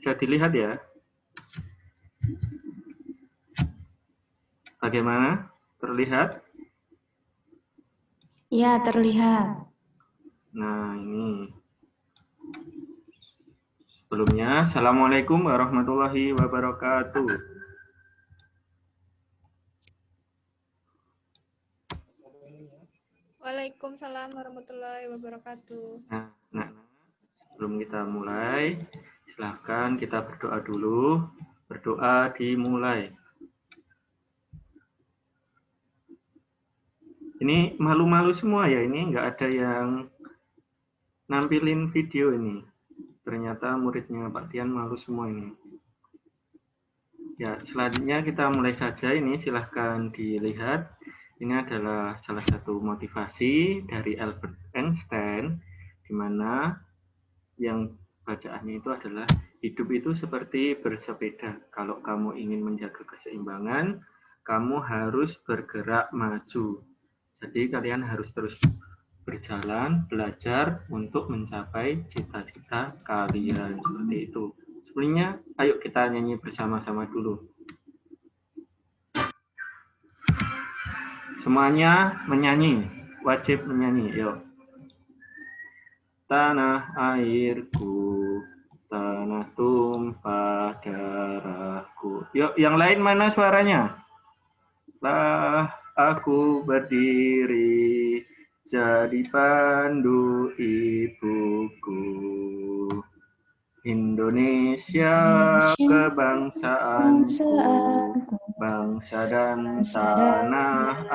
Bisa dilihat ya. Bagaimana? Terlihat? Ya, terlihat. Nah, ini. Sebelumnya, Assalamualaikum warahmatullahi wabarakatuh. Waalaikumsalam warahmatullahi wabarakatuh. Nah, sebelum kita mulai, silahkan kita berdoa dulu. Berdoa dimulai. Ini malu-malu semua ya, ini nggak ada yang nampilin video ini. Ternyata muridnya Pak Tian malu semua ini. Ya, selanjutnya kita mulai saja ini, silahkan dilihat. Ini adalah salah satu motivasi dari Albert Einstein, di mana yang bacaannya itu adalah hidup itu seperti bersepeda. Kalau kamu ingin menjaga keseimbangan, kamu harus bergerak maju. Jadi kalian harus terus berjalan, belajar untuk mencapai cita-cita kalian. Seperti itu. Sebelumnya, ayo kita nyanyi bersama-sama dulu. Semuanya menyanyi, wajib menyanyi. Yuk. Tanah airku, tanah tumpah darahku. Yuk, yang lain mana suaranya? Lah aku berdiri jadi pandu ibuku. Indonesia kebangsaanku, bangsa dan tanah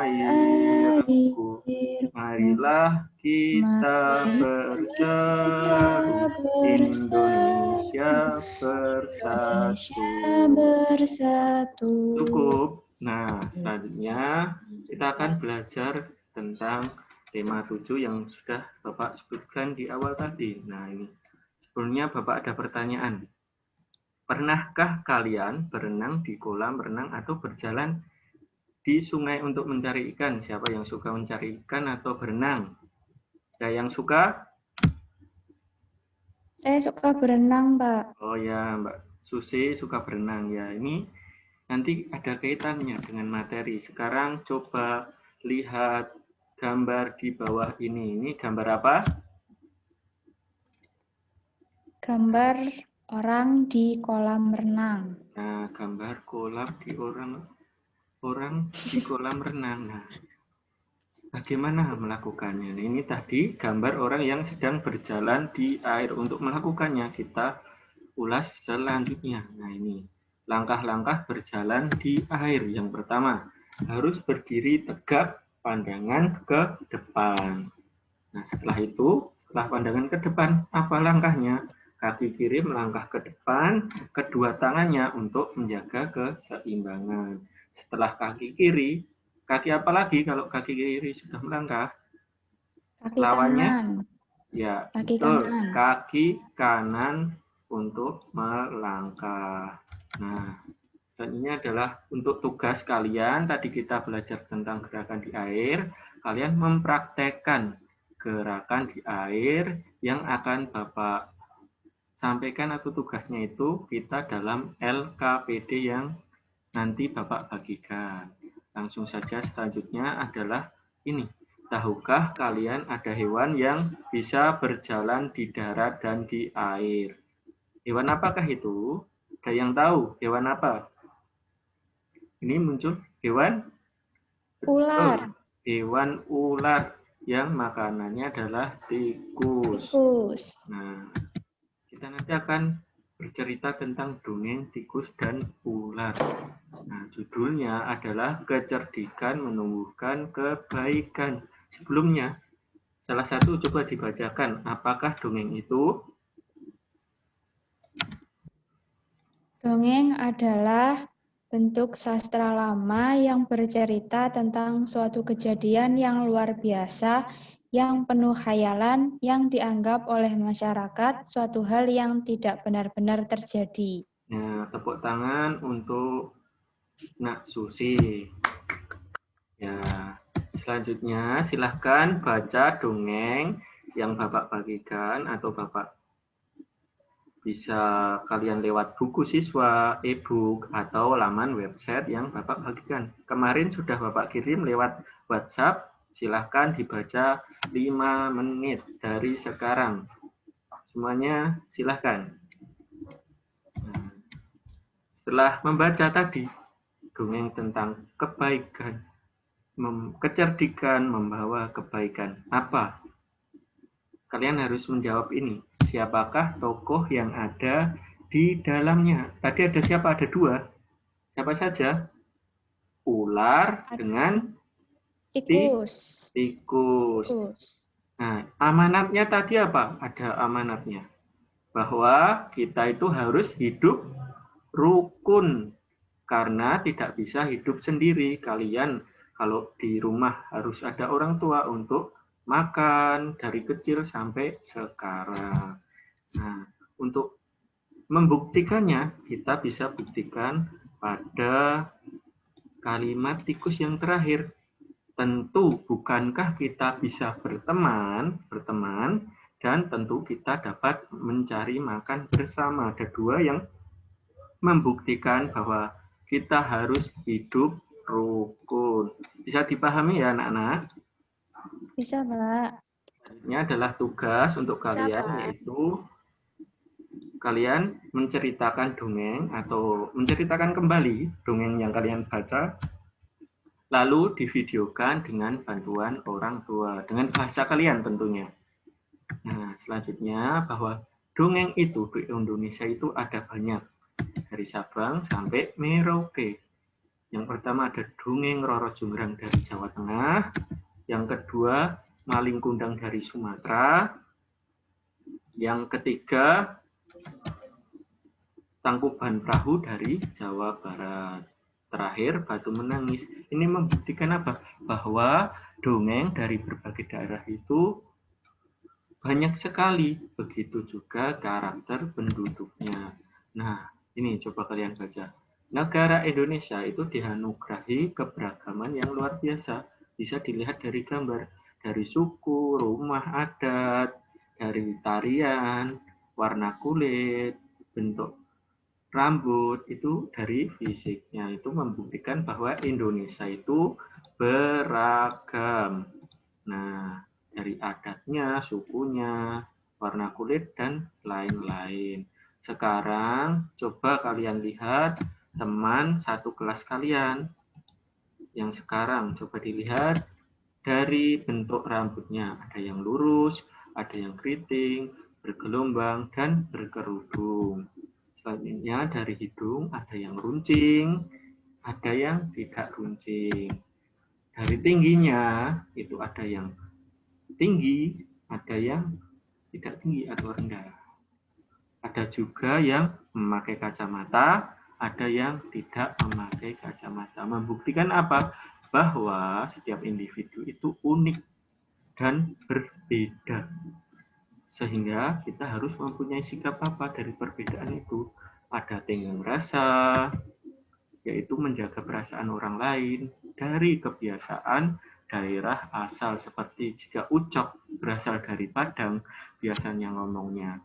airku. Marilah kita berseru, Indonesia bersatu. Cukup. Nah, selanjutnya kita akan belajar tentang tema 7 yang sudah Bapak sebutkan di awal tadi. Nah, ini. Sebelumnya Bapak ada pertanyaan. Pernahkah kalian berenang di kolam renang atau berjalan di sungai untuk mencari ikan? Siapa yang suka mencari ikan atau berenang? Ada yang suka? Saya suka berenang, Pak. Oh ya, Mbak Susi suka berenang ya. Ini nanti ada kaitannya dengan materi. Sekarang coba lihat gambar di bawah ini. Ini gambar apa? Gambar orang di kolam renang. Nah, gambar kolam di orang di kolam renang. Nah, bagaimana melakukannya? Nah, ini tadi gambar orang yang sedang berjalan di air. Untuk melakukannya kita ulas selanjutnya. Nah, ini langkah-langkah berjalan di air. Yang pertama, harus berdiri tegak, pandangan ke depan. Nah, setelah itu, setelah pandangan ke depan, apa langkahnya? Kaki kiri melangkah ke depan, kedua tangannya untuk menjaga keseimbangan. Setelah kaki kiri, kaki apa lagi kalau kaki kiri sudah melangkah? Kaki Lawannya? kanan. Ya, Kaki betul. kanan. Kaki kanan untuk melangkah. Nah, dan ini adalah untuk tugas kalian. Tadi kita belajar tentang gerakan di air. Kalian mempraktekkan gerakan di air yang akan Bapak sampaikan atau tugasnya itu kita dalam LKPD yang nanti Bapak bagikan. Langsung saja selanjutnya adalah ini. Tahukah kalian ada hewan yang bisa berjalan di darat dan di air? Hewan apakah itu? Ada yang tahu hewan apa? Ini muncul hewan? Ular. Hewan ular yang makanannya adalah tikus. Tikus. Nah, kita nanti akan bercerita tentang dongeng tikus dan ular. Nah, judulnya adalah kecerdikan menumbuhkan kebaikan. Sebelumnya, salah satu coba dibacakan. Apakah dongeng itu? Dongeng adalah bentuk sastra lama yang bercerita tentang suatu kejadian yang luar biasa, yang penuh khayalan, yang dianggap oleh masyarakat suatu hal yang tidak benar-benar terjadi. Nah, tepuk tangan untuk Nak Susi. Ya, selanjutnya silahkan baca dongeng yang Bapak bagikan atau Bapak Bisa kalian lewat buku siswa, e-book, atau laman website yang Bapak bagikan. Kemarin sudah Bapak kirim lewat WhatsApp, silahkan dibaca 5 menit dari sekarang. Semuanya silahkan. Nah, setelah membaca tadi, dongeng tentang kebaikan, kecerdikan membawa kebaikan. Apa? Kalian harus menjawab ini. Siapakah tokoh yang ada di dalamnya? Tadi ada siapa? Ada 2. Siapa saja? Ular dengan Tikus. tikus. Nah, amanatnya tadi apa? Ada amanatnya. Bahwa kita itu harus hidup rukun. Karena tidak bisa hidup sendiri. Kalian kalau di rumah harus ada orang tua untuk makan dari kecil sampai sekarang. Nah, untuk membuktikannya, kita bisa buktikan pada kalimat tikus yang terakhir. Tentu bukankah kita bisa berteman, dan tentu kita dapat mencari makan bersama. Ada 2 yang membuktikan bahwa kita harus hidup rukun. Bisa dipahami ya anak-anak? Bisa, Pak. Ini adalah tugas untuk kalian, yaitu kalian menceritakan dongeng atau menceritakan kembali dongeng yang kalian baca, lalu divideokan dengan bantuan orang tua, dengan bahasa kalian tentunya. Nah, selanjutnya bahwa dongeng itu di Indonesia itu ada banyak, dari Sabang sampai Merauke. Yang pertama ada dongeng Roro Jonggrang dari Jawa Tengah, yang kedua Maling Kundang dari Sumatera, yang ketiga Tangkuban Perahu dari Jawa Barat, terakhir Batu Menangis. Ini membuktikan apa? Bahwa dongeng dari berbagai daerah itu banyak sekali, begitu juga karakter penduduknya. Nah, ini coba kalian baca. Negara Indonesia itu dianugerahi keberagaman yang luar biasa. Bisa dilihat dari gambar, dari suku, rumah adat, dari tarian, warna kulit, bentuk rambut, itu dari fisiknya. Itu membuktikan bahwa Indonesia itu beragam. Nah, dari adatnya, sukunya, warna kulit, dan lain-lain. Sekarang, coba kalian lihat teman satu kelas kalian. Yang sekarang, coba dilihat dari bentuk rambutnya. Ada yang lurus, ada yang keriting, bergelombang, dan berkerudung. Selanjutnya dari hidung, ada yang runcing, ada yang tidak runcing. Dari tingginya, itu ada yang tinggi, ada yang tidak tinggi atau rendah. Ada juga yang memakai kacamata, ada yang tidak memakai kacamata. Membuktikan apa? Bahwa setiap individu itu unik dan berbeda. Sehingga kita harus mempunyai sikap apa dari perbedaan itu. Ada tenggang rasa, yaitu menjaga perasaan orang lain dari kebiasaan daerah asal. Seperti jika Ucok berasal dari Padang, biasanya ngomongnya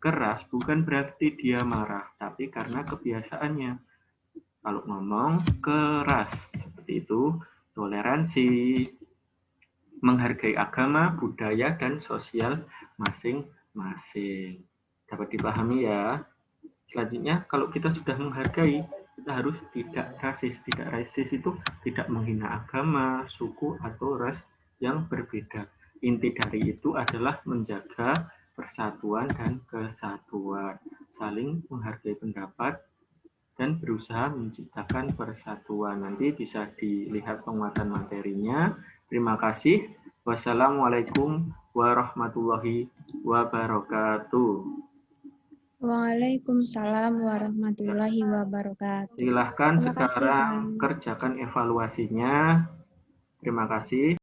keras, bukan berarti dia marah, tapi karena kebiasaannya. Kalau ngomong keras, seperti itu. Toleransi, menghargai agama, budaya, dan sosial masing-masing. Dapat dipahami ya? Selanjutnya, kalau kita sudah menghargai, kita harus tidak rasis. Tidak rasis itu tidak menghina agama, suku, atau ras yang berbeda. Inti dari itu adalah menjaga persatuan dan kesatuan. Saling menghargai pendapat dan berusaha menciptakan persatuan. Nanti bisa dilihat penguatan materinya. Terima kasih. Wassalamualaikum warahmatullahi wabarakatuh. Waalaikumsalam warahmatullahi wabarakatuh. Silahkan Terima kasih, sekarang Pak. kerjakan evaluasinya. Terima kasih.